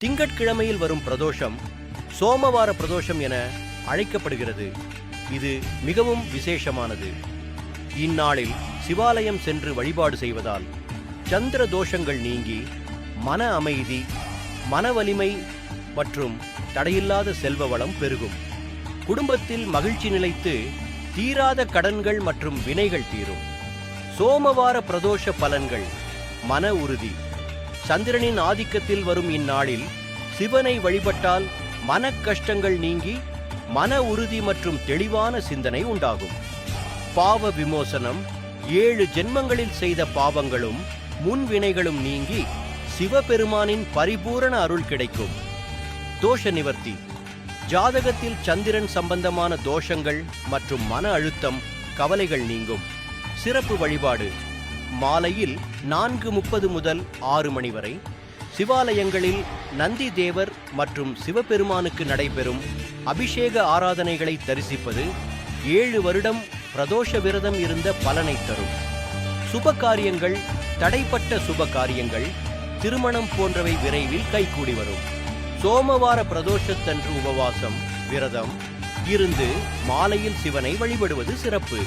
திங்கட்கிழமையில் வரும் பிரதோஷம் சோமவார பிரதோஷம் என அழைக்கப்படுகிறது. இது மிகவும் விசேஷமானது. இந்நாளில் சிவாலயம் சென்று வழிபாடு செய்வதால் சந்திர தோஷங்கள் நீங்கி மன அமைதி, மன வலிமை மற்றும் தடையில்லாத செல்வ வளம் பெருகும். குடும்பத்தில் மகிழ்ச்சி நிலைத்து தீராத கடன்கள் மற்றும் வினைகள் தீரும். சோமவார பிரதோஷ பலன்கள். மன உறுதி. சந்திரனின் ஆதிக்கத்தில் வரும் இந்நாளில் சிவனை வழிபட்டால் மன கஷ்டங்கள் நீங்கி மன உறுதி மற்றும் தெளிவான சிந்தனை உண்டாகும். பாவ விமோசனம். 7 ஜென்மங்களில் செய்த பாவங்களும் முன்வினைகளும் நீங்கி சிவபெருமானின் பரிபூரண அருள் கிடைக்கும். தோஷ நிவர்த்தி. ஜாதகத்தில் சந்திரன் சம்பந்தமான தோஷங்கள் மற்றும் மன அழுத்தம், கவலைகள் நீங்கும். சிறப்பு வழிபாடு. மாலையில் 4:30 முதல் 6 மணி வரை சிவாலயங்களில் நந்தி தேவர் மற்றும் சிவபெருமானுக்கு நடைபெறும் அபிஷேக ஆராதனைகளை தரிசிப்பது 7 வருடம் பிரதோஷ விரதம் இருந்த பலனை தரும். சுப காரியங்கள். தடைப்பட்ட சுப காரியங்கள், திருமணம் போன்றவை விரைவில் கைகூடி வரும். சோமவார பிரதோஷத்தன்று உபவாசம், விரதம் இருந்து மாலையில் சிவனை வழிபடுவது சிறப்பு.